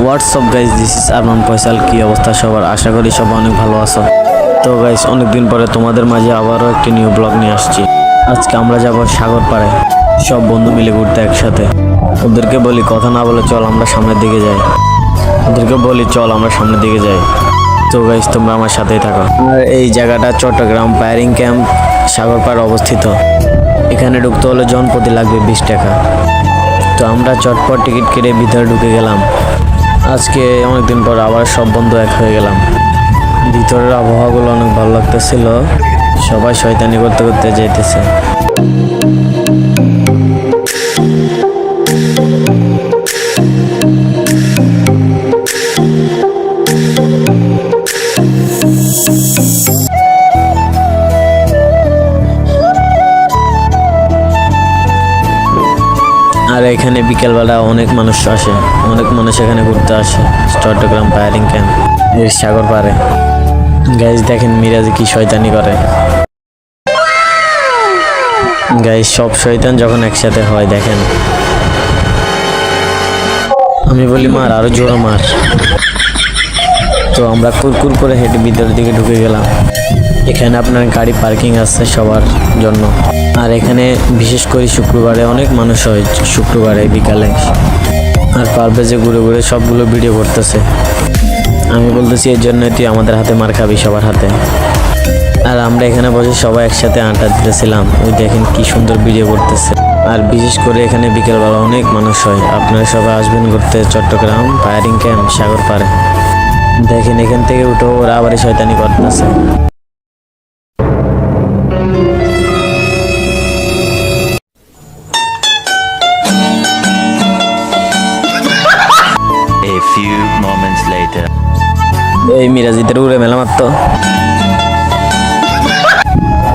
WhatsApp guys, this is Arman Faisal. কি অবস্থা সবার? আশা করি সবাই অনেক ভালো আছো। তো গাইস, অনেকদিন পরে তোমাদের মাঝে আবারও একটি নিউ ব্লগ নিয়ে আসছি। আজকে আমরা যাব সাগর পাড়ে, সব বন্ধু মিলে ঘুরতে একসাথে। ওদেরকে বলি কথা না বলে চল আমরা সামনের দিকে যাই। তো গাইস, তোমরা আমার সাথেই থাকো। আর এই জায়গাটা চট্টগ্রাম ফায়ারিং ক্যাম্প সাগর পাড়ে অবস্থিত। এখানে ঢুকতে হলে জনপ্রতি লাগবে 20 টাকা। তো আমরা চটপট টিকিট কেটে ভিতরে ঢুকে গেলাম। আজকে অনেকদিন পর আবার সব বন্ধু এক হয়ে গেলাম। ভিতরের আবহাওয়াগুলো অনেক ভালো লাগতেছিল, সবাই শয়তানি করতে করতে যাইতেছে। আর এখানে বিকেলবেলা অনেক মানুষ এখানে ঘুরতে আসে। চট্টগ্রাম ফায়ারিং ক্যাম্প এর সাগর পাড়ে। গাইজ দেখেন মিরাজ কি শয়তানি করে। গাইজ সব শয়তান যখন একসাথে হয় দেখেন। আমি বলি মার, আরো জোরে মার। তো আমরা কুরকুর করে হেঁটে ভিতরের দিকে ঢুকে গেলাম। এখানে আপনার গাড়ি পার্কিং আছে সবার জন্য। আর এখানে বিশেষ করে শুক্রবারে অনেক মানুষ হয়, শুক্রবারে বিকালে। আর পারভেজে ঘুরে ঘুরে সবগুলো ভিডিও করতেছে। আমি বলতেছি এর জন্য তুই আমাদের হাতে মার খাবি, সবার হাতে। আর আমরা এখানে বসে সবাই একসাথে আড্ডা দিতেছিলাম। ওই দেখেন কি সুন্দর ভিডিও করতেছে। আর বিশেষ করে এখানে বিকেলবেলা অনেক মানুষ হয়। আপনারা সবাই আসবেন ঘুরতে চট্টগ্রাম ফায়ারিং ক্যাম্প সাগর পাড়ে। দেখেন এখান থেকে উঠো, ওরা আবারই শয়তানি করতেছে। A few moments later. এই মিরাজিদের উড়ে মেলা মারতো।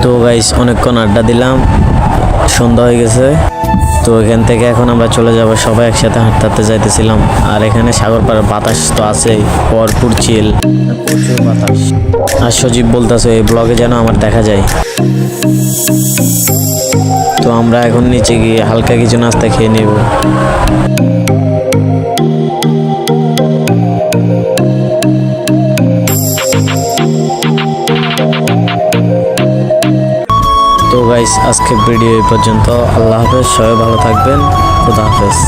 তো গাইস অনেকক্ষণ আড্ডা দিলাম, সন্ধ্যা হয়ে গেছে। তো এখান থেকে এখন আমরা চলে যাব। সবাই একসাথে হাঁটতে হাঁটতে যাইতেছিলাম। আর এখানে সাগর পাড়ের বাতাস তো আছেই, ভরপুর চিল, প্রচুর বাতাস। আর সজীব বলতেছে এই ব্লগে যেন আমার দেখা যায়। তো আমরা এখন নিচে গিয়ে হালকা কিছু নাস্তা খেয়ে নেব। তো গাইস আজকে ভিডিও এই পর্যন্ত। আল্লাহ হাফেজ, সবাই ভালো থাকবেন। খুদা হাফেজ।